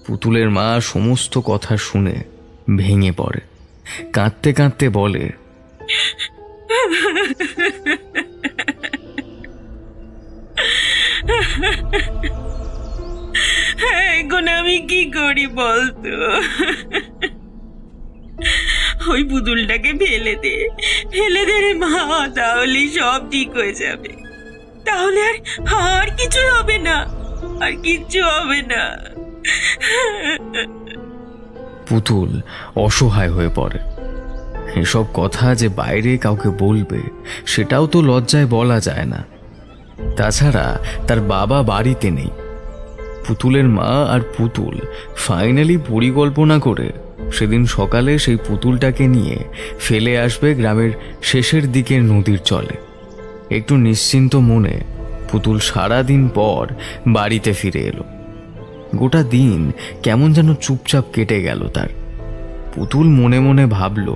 [SPEAKER 1] পুতুলের মা সমস্ত কথা শুনে ভেঙে পড়ে। কাঁদতে কাঁদতে বলে,
[SPEAKER 4] এখন আমি কি করি বলতো? ওই পুতুলটাকে ফেলে দে রে মা, তাহলে সব ঠিক হয়ে যাবে। তাহলে আর কিছু হবে না, আর কিচ্ছু হবে না।
[SPEAKER 1] পুতুল অসহায় হয়ে পড়ে। এসব কথা যে বাইরে কাউকে বলবে সেটাও তো লজ্জায় বলা যায় না। তাছাড়া তার বাবা বাড়িতে নেই। পুতুলের মা আর পুতুল ফাইনালি পরিকল্পনা করে সেদিন সকালে সেই পুতুলটাকে নিয়ে ফেলে আসবে গ্রামের শেষের দিকের নদীর জলে। একটু নিশ্চিন্ত মনে পুতুল সারাদিন পর বাড়িতে ফিরে এলো। গোটা দিন কেমন যেন চুপচাপ কেটে গেল তার। পুতুল মনে মনে ভাবল,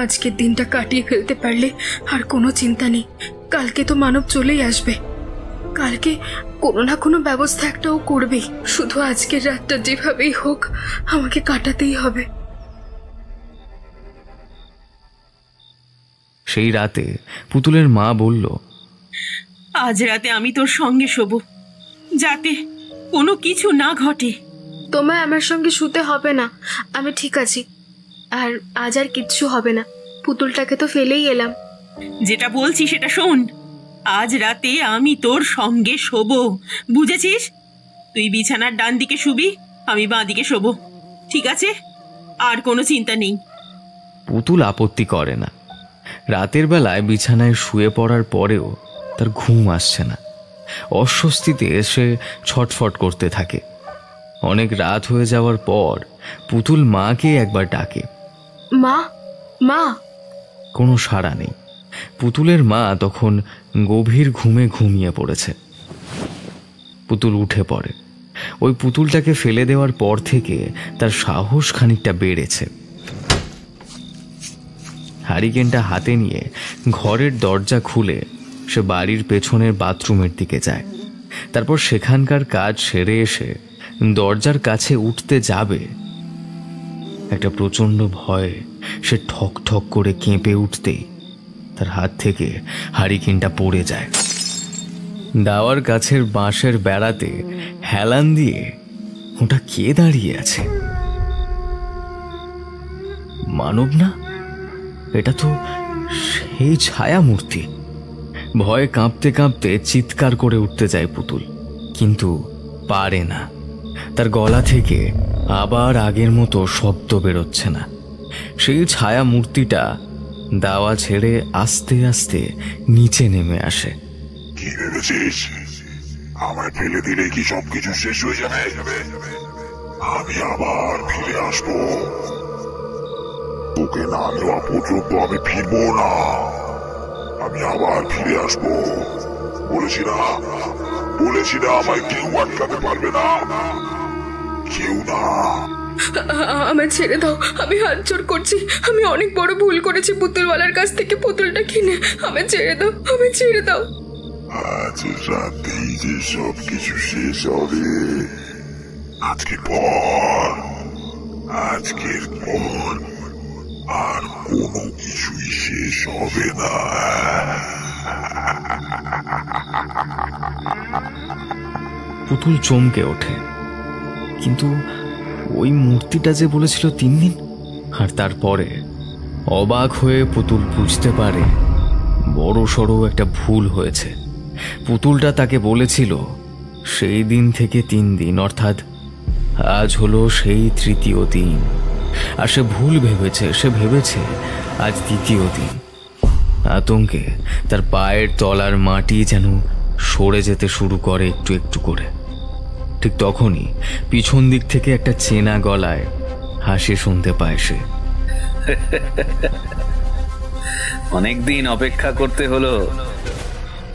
[SPEAKER 2] আজকের দিনটা কাটিয়ে ফেলতে পারলে আর কোনো চিন্তা নেই। কালকে তো মানব চলেই আসবে। কালকে কোনো না কোনো ব্যবস্থা একটাও করবেই। শুধু আজকের রাতটা যেভাবেই হোক আমাকে কাটাতেই হবে।
[SPEAKER 1] সেই রাতে পুতুলের মা বলল,
[SPEAKER 4] আজ রাতে আমি তোর সঙ্গে শোবো, যাতে কোনো কিছু না ঘটে।
[SPEAKER 2] তোমায় আমার সঙ্গে শুতে হবে না, আমি ঠিক আছি। আর আজ আর কিচ্ছু হবে না। পুতুলটাকে তো ফেলেই এলাম।
[SPEAKER 4] যেটা বলছি সেটা শোন। আজ রাতে আমি তোর সঙ্গে শোবো, বুঝেছিস? তুই বিছানার ডান দিকে শুবি, আমি বাঁ দিকে শোবো, ঠিক আছে? আর কোনো চিন্তা নেই।
[SPEAKER 1] পুতুল আপত্তি করে না। রাতের বেলায় বিছানায় শুয়ে পড়ার পরেও তার ঘুম আসছে না। অস্বস্তিতে সে ছটফট করতে থাকে। অনেক রাত হয়ে যাওয়ার পর পুতুল মাকে একবার ডাকে,
[SPEAKER 2] মা, মা।
[SPEAKER 1] কোনো সাড়া নেই। পুতুলের মা তখন গভীর ঘুমে ঘুমিয়ে পড়েছে। পুতুল উঠে পড়ে। ওই পুতুলটাকে ফেলে দেওয়ার পর থেকে তার সাহস খানিকটা বেড়েছে। হারিকেনটা হাতে নিয়ে ঘরের দরজা খুলে সে বাড়ির পেছনের বাথরুমের দিকে যায়। তারপর সেখানকার কাজ সেরে এসে দরজার কাছে উঠতে যাবে, একটা প্রচণ্ড ভয়ে সে ঠক ঠক করে কেঁপে উঠতেই তার হাত থেকে হারিকেনটা পড়ে যায়। দাওয়ার কাছের বাঁশের বেড়াতে হেলান দিয়ে ওটা কে দাঁড়িয়ে আছে? মানব না, এটা তো সেই ছায়া মূর্তি। ভয়ে কাঁপতে কাঁপতে চিৎকার করে উঠতে যায় পুতুল, কিন্তু পারে না। তার গলা থেকে আবার আগের মতো শব্দ বেরোচ্ছে না। সেই ছায়া মূর্তিটা দাওয়া ছেড়ে আস্তে আস্তে নিচে নেমে আসে।
[SPEAKER 5] কি ভেবেছিস আমায় ফেলে দিলে কি সবকিছু শেষ হয়ে যাবে? আমি আবার ফিরে আসবো। তোকে না দেওয়া পর্যন্ত আমি ফিরবো না। আমি আবার ফিরে আসবো। বলেছি না আমায় কেউ আটকাতে পারবে না, কেউ না।
[SPEAKER 2] আমায় ছেড়ে দাও, আমি হাত জোর করছি। আমি অনেক বড় ভুল করেছি পুতুলওয়ালার কাছ থেকে পুতুলটা কিনে। আমায় ছেড়ে দাও, আমায় ছেড়ে দাও।
[SPEAKER 5] আজ রাতেই যে সবকিছু শেষ হবে। আজকের পর আর কোনো কিছুই শেষ হবে না।
[SPEAKER 1] পুতুল চমকে ওঠে, কিন্তু ওই মূর্তিটা যে বলেছিল 3 দিন, আর তারপরে অবাক হয়ে পুতুল বুঝতে পারে বড় সড়ো একটা ভুল হয়েছে। পুতুলটা তাকে বলেছিল সেই দিন থেকে 3 দিন, অর্থাৎ আজ হলো সেই 3য় দিন। আর সে ভুল ভেবেছে, সে ভেবেছে আজ 2য় দিন। আতঙ্কে তার পায়ের তলার মাটি যেন সরে যেতে শুরু করে একটু একটু করে। ঠিক তখনই পিছন দিক থেকে একটা চেনা গলায় হাসি শুনতে পায় সে।
[SPEAKER 6] অনেকদিন অপেক্ষা করতে হলো।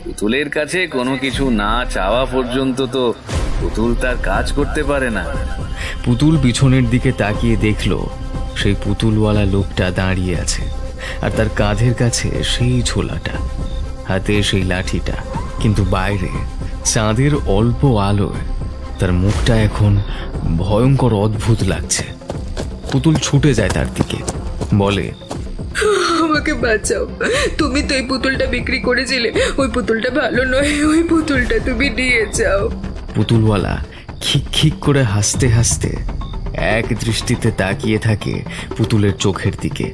[SPEAKER 6] পুতুলের কাছে কোনো কিছু না চাওয়া পর্যন্ত তো পুতুল তার কাজ করতে পারে না।
[SPEAKER 1] পুতুল পিছনের দিকে তাকিয়ে দেখলো সেই পুতুলওয়ালা লোকটা দাঁড়িয়ে আছে, আর তার কাঁধের কাছে সেই ঝোলাটা, হাতে সেই লাঠিটা। কিন্তু বাইরে চাঁদের অল্প আলোয় তার মুখটা এখন ভয়ঙ্কর অদ্ভুত লাগছে। পুতুল ছুটে যায় তার দিকে, বলে,
[SPEAKER 2] আমাকে বাঁচাও। তুমি তো এই পুতুলটা বিক্রি করেছিলে, ওই পুতুলটা ভালো নয়, ওই পুতুলটা তুমি নিয়ে যাও।
[SPEAKER 1] পুতুলওয়ালা খিক খিক করে হাসতে হাসতে এক দৃষ্টিতে তাকিয়ে থাকে পুতুলের চোখের দিকে।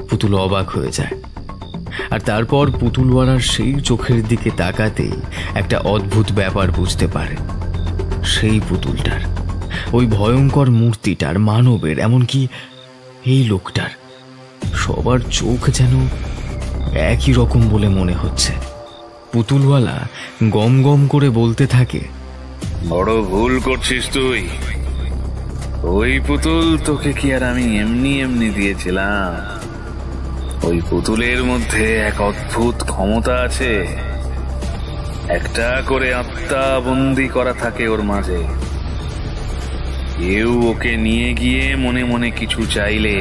[SPEAKER 1] পুতুল অবাক হয়ে যায়, আর তারপর পুতুলওয়ালার সেই চোখের দিকে তাকাতেই একটা অদ্ভুত ব্যাপার বুঝতে পারে। সেই পুতুলটার, ওই ভয়ঙ্কর মূর্তিটার, মানবের, এমনকি এই লোকটার সবার চোখ যেন একই রকম বলে মনে হচ্ছে। পুতুলওয়ালা গম গম করে বলতে থাকে,
[SPEAKER 6] বড় ভুল করছিস তুই। ওই পুতুল তোকে কি আর আমি এমনি এমনি দিয়েছিলাম? ওই পুতুলের মধ্যে এক অদ্ভুত ক্ষমতা আছে। একটা করে আত্মা বন্দি করা থাকে ওর মাঝে। কেউ ওকে নিয়ে গিয়ে মনে মনে কিছু চাইলে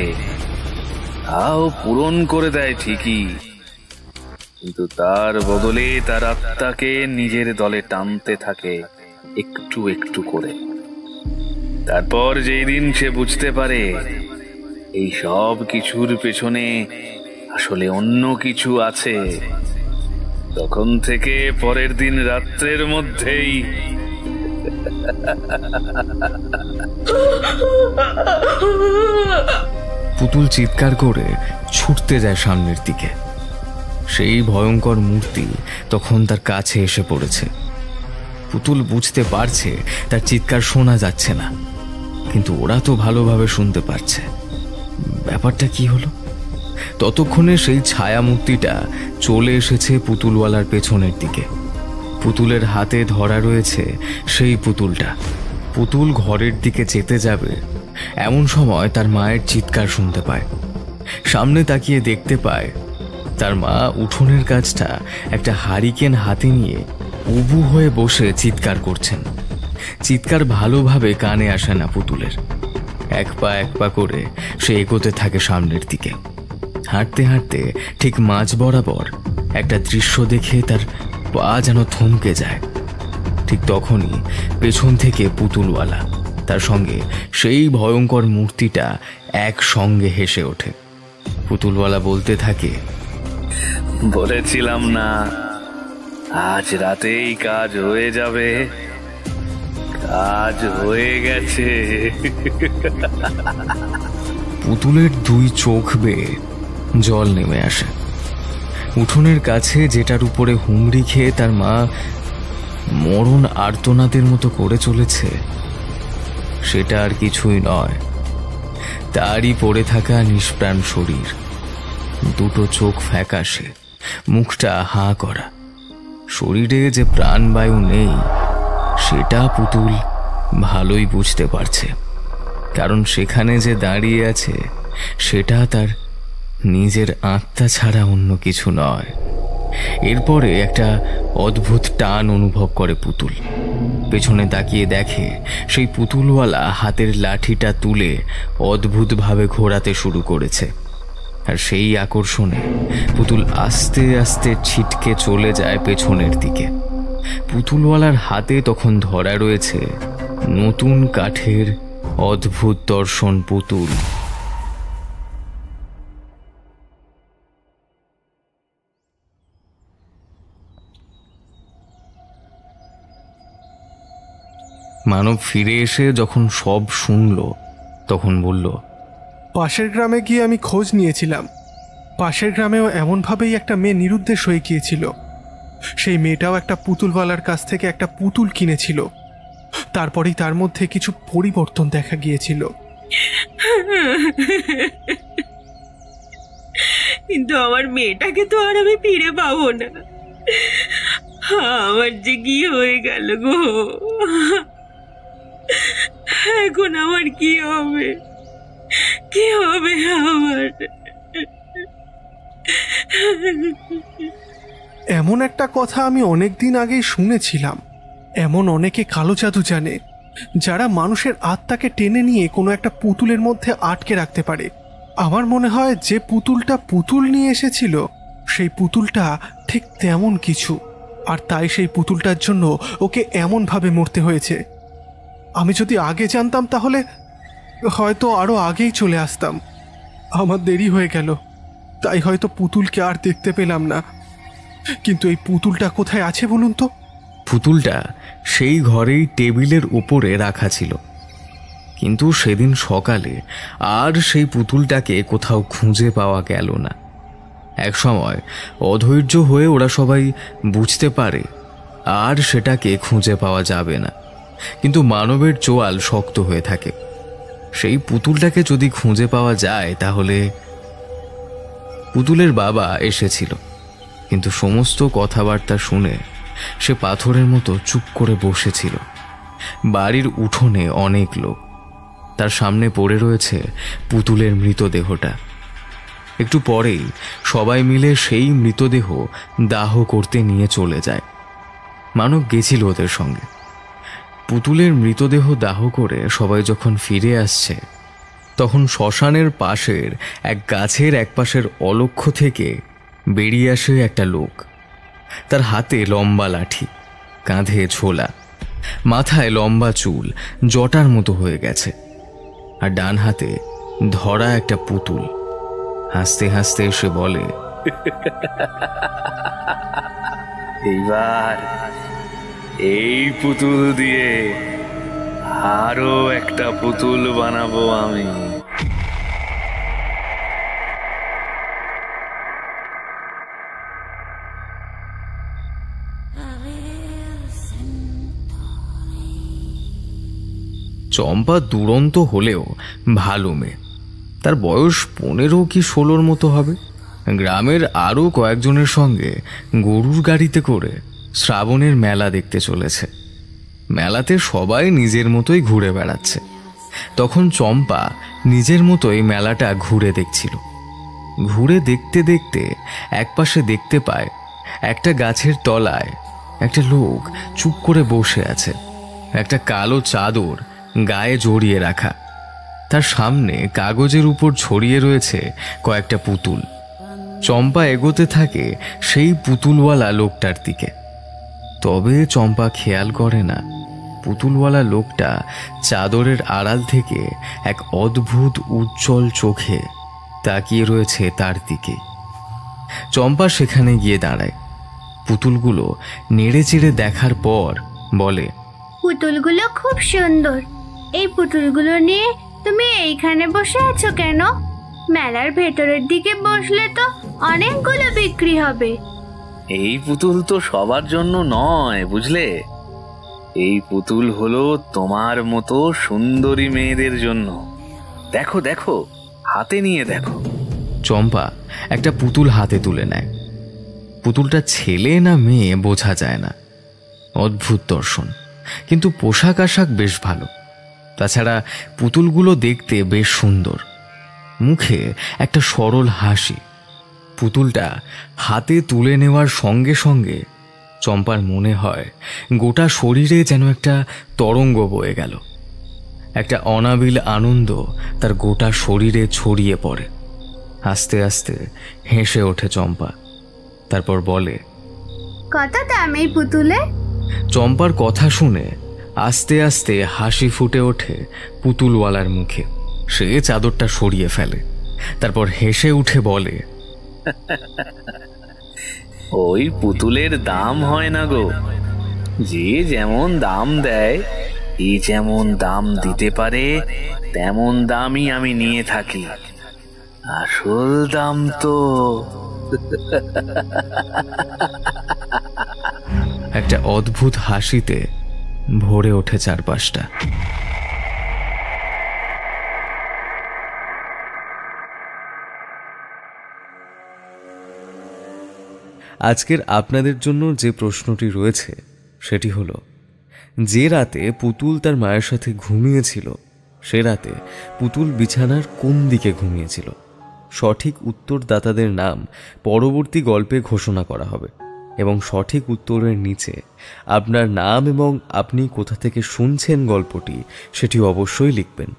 [SPEAKER 6] তাও পূরণ করে দেয় ঠিকই, কিন্তু তার বদলে তার আত্মাকে নিজের দলে টানতে থাকে একটু একটু করে। তারপর যেই দিন সে বুঝতে পারে এই সব কিছুর পেছনে আসলে অন্য কিছু আছে, তখন থেকে পরের দিন রাত্রের মধ্যেই
[SPEAKER 1] পুতুল চিৎকার করে ছুটতে যায় সামনের দিকে। সেই ভয়ঙ্কর মূর্তি তখন তার কাছে এসে পড়েছে। পুতুল বুঝতে পারছে তার চিৎকার শোনা যাচ্ছে না, কিন্তু ওরা তো ভালোভাবে শুনতে পারছে। ব্যাপারটা কি হলো? ততক্ষণে সেই ছায়া মূর্তিটা চলে এসেছে পুতুলওয়ালার পেছনের দিকে। পুতুলের হাতে ধরা রয়েছে সেই পুতুলটা। পুতুল ঘরের দিকে যেতে যাবে, এমন সময় তার মায়ের চিৎকার শুনতে পায়। সামনে তাকিয়ে দেখতে পায় তার মা উঠোনের কাছটা একটা হারিকেন হাতে নিয়ে উবু হয়ে বসে চিৎকার করছেন। চিৎকার ভালোভাবে কানে আসে না পুতুলের। এক পা করে সে এগোতে থাকে সামনের দিকে। হাঁটতে হাঁটতে ঠিক মাঝ বরাবর একটা দৃশ্য দেখে তার পা যেন থমকে যায়। ঠিক তখনই পেছন থেকে পুতুলওয়ালা, তার সঙ্গে সেই ভয়ঙ্কর মূর্তিটা একসঙ্গে হেসে ওঠে। পুতুলওয়ালা বলতে থাকে,
[SPEAKER 6] বলেছিলাম না আজ রাতেই কাজ হয়ে যাবে। কাজ হয়ে গেছে।
[SPEAKER 1] পুতুলের 2 চোখ বেয়ে জল নেমে আসে। উঠোনের কাছে যেটার উপরে হুমড়ি খেয়ে তার মা মরণ আর্তনাদের মতো করে চলেছে, সেটা আর কিছুই নয়, তারই পড়ে থাকা নিষ্প্রাণ শরীর। 2 চোখ ফ্যাকাশে, মুখটা হাঁ করা। শরীরে যে প্রাণবায়ু নেই সেটা পুতুল ভালোই বুঝতে পারছে, কারণ সেখানে যে দাঁড়িয়ে আছে সেটা তার নিজের আত্মা ছাড়া অন্য কিছু নয়। এরপরে একটা অদ্ভুত টান অনুভব করে পুতুল। পেছনে তাকিয়ে দেখে সেই পুতুলওয়ালা হাতের লাঠিটা তুলে অদ্ভুতভাবে ঘোরাতে শুরু করেছে, আর সেই আকর্ষণে পুতুল আস্তে আস্তে ছিটকে চলে যায় পেছনের দিকে। পুতুলওয়ালার হাতে তখন ধরা রয়েছে নতুন কাঠের অদ্ভুত দর্শন পুতুল। মানব ফিরে এসে যখন সব শুনল তখন বলল,
[SPEAKER 3] পাশের গ্রামে গিয়ে আমি খোঁজ নিয়েছিলাম। পাশের গ্রামেও এমনভাবেই একটা মেয়ে নিরুদ্দেশ হয়ে গিয়েছিল। সেই মেয়েটাও একটা পুতুলওয়ালার কাছ থেকে একটা পুতুল কিনেছিল। তারপরেই তার মধ্যে কিছু পরিবর্তন দেখা গিয়েছিল।
[SPEAKER 4] কিন্তু আমার মেয়েটাকে তো আর আমি ফিরে পাবো না। আমার যে কি হয়ে গেল গো, এখন আমার কি হবে, কি হবে আমার?
[SPEAKER 3] এমন একটা কথা আমি অনেকদিন আগেই শুনেছিলাম। এমন অনেকে কালো জাদু জানে, যারা মানুষের আত্মাকে টেনে নিয়ে কোনো একটা পুতুলের মধ্যে আটকে রাখতে পারে। আমার মনে হয় যে পুতুলটা পুতুল নিয়ে এসেছিল সেই পুতুলটা ঠিক তেমন কিছু, আর তাই সেই পুতুলটার জন্য ওকে এমনভাবে মরতে হয়েছে। আমি যদি আগে জানতাম তাহলে হয়তো আরো আগেই চলে আসতাম। আমার দেরি হয়ে গেল, তাই হয়তো পুতুলকে আর দেখতে পেলাম না। কিন্তু এই পুতুলটা কোথায় আছে বলুন তো?
[SPEAKER 1] পুতুলটা সেই ঘরেই টেবিলের উপরে রাখা ছিল, কিন্তু সেদিন সকালে আর সেই পুতুলটাকে কোথাও খুঁজে পাওয়া গেল না। একসময় অধৈর্য হয়ে ওরা সবাই বুঝতে পারে আর সেটাকে খুঁজে পাওয়া যাবে না, কিন্তু মানবের চোয়াল শক্ত হয়ে থাকে। সেই পুতুলটাকে যদি খুঁজে পাওয়া যায় তাহলে। পুতুলের বাবা এসেছিল, কিন্তু সমস্ত কথাবার্তা শুনে সে পাথরের মতো চুপ করে বসেছিল। বাড়ির উঠোনে অনেক লোক, তার সামনে পড়ে রয়েছে পুতুলের মৃতদেহটা। একটু পরেই সবাই মিলে সেই মৃতদেহ দাহ করতে নিয়ে চলে যায়। মানব গেছিল ওদের সঙ্গে। পুতুলের মৃতদেহ দাহ করে সবাই যখন ফিরে আসছে তখন শ্মশানের পাশের এক গাছের একপাশের অলক্ষ্য থেকে বেরিয়ে আসে একটা লোক। তার হাতে লম্বা লাঠি, কাঁধে ঝোলা, মাথায় লম্বা চুল জটার মতো হয়ে গেছে, আর ডান হাতে ধরা একটা পুতুল। হাসতে হাসতে এসে বলে,
[SPEAKER 6] এইবার এই পুতুল দিয়ে আরো একটা পুতুল বানাবো আমি।
[SPEAKER 1] চম্পা দুরন্ত হলেও ভালো মেয়ে। তার বয়স 15 কি 16 মতো হবে। গ্রামের আরও কয়েকজনের সঙ্গে গরুর গাড়িতে করে শ্রাবণের মেলা দেখতে চলেছে। মেলাতে সবাই নিজের মতোই ঘুরে বেড়াচ্ছে। তখন চম্পা নিজের মতোই মেলাটা ঘুরে দেখছিল। ঘুরে দেখতে দেখতে একপাশে দেখতে পায় একটা গাছের তলায় একটা লোক চুপ করে বসে আছে, একটা কালো চাদর গায়ে জড়িয়ে রাখা। তার সামনে কাগজের উপর ছড়িয়ে রয়েছে কয়েকটা পুতুল। চম্পা এগোতে থাকে সেই পুতুলওয়ালা লোকটার দিকে। তবে চম্পা খেয়াল করে না পুতুলওয়ালা লোকটা চাদরের আড়াল থেকে এক অদ্ভুত উজ্জ্বল চোখে তাকিয়ে রয়েছে তার দিকে। চম্পা সেখানে গিয়ে দাঁড়ায়। পুতুলগুলো নেড়ে চেড়ে দেখার পর বলে,
[SPEAKER 8] পুতুলগুলো খুব সুন্দর। এই পুতুলগুলো নিয়ে তুমি এইখানে বসে আছো কেন? মেলার ভেতরের দিকে বসলে তো অনেকগুলো বিক্রি হবে।
[SPEAKER 6] এই পুতুল তো সবার জন্য নয়, বুঝলে? এই পুতুল হলো তোমার মতো সুন্দরী মেয়েদের জন্য। দেখো দেখো, হাতে নিয়ে দেখো।
[SPEAKER 1] চম্পা একটা পুতুল হাতে তুলে নেয়। পুতুলটা ছেলে না মেয়ে বোঝা যায় না। অদ্ভুত দর্শন, কিন্তু পোশাক আশাক বেশ ভালো। তাছাড়া পুতুলগুলো দেখতে বেশ সুন্দর, মুখে একটা সরল হাসি। পুতুলটা হাতে তুলে নেওয়ার সঙ্গে সঙ্গে চম্পার মনে হয় গোটা শরীরে যেন একটা তরঙ্গ বয়ে গেল। একটা অনাবিল আনন্দ তার গোটা শরীরে ছড়িয়ে পড়ে। আস্তে আস্তে হেসে ওঠে চম্পা, তারপর বলে,
[SPEAKER 8] কত দাম এই পুতুলে?
[SPEAKER 1] চম্পার কথা শুনে আস্তে আস্তে হাসি ফুটে ওঠে পুতুলওয়ালার মুখে। সে চাদরটা সরিয়ে ফেলে, তারপর হেসে উঠে বলে,
[SPEAKER 6] ওই পুতুলের দাম হয় না গো, যে যেমন দাম দেয়, এ যেমন দাম দিতে পারে তেমন দামই আমি নিয়ে থাকি। আসল দাম তো
[SPEAKER 1] একটা অদ্ভুত হাসিতে ভরে ওঠে চারপাশটা। আজকের আপনাদের জন্য যে প্রশ্নটি রয়েছে সেটি হলো, যে রাতে পুতুল তার মায়ের সাথে ঘুমিয়েছিল সে রাতে পুতুল বিছানার কোন দিকে ঘুমিয়েছিল? সঠিক উত্তরদাতাদের নাম পরবর্তী গল্পে ঘোষণা করা হবে এবং সঠিক উত্তরের নিচে আপনার নাম এবং আপনি কোথা থেকে শুনছেন গল্পটি সেটি অবশ্যই লিখবেন।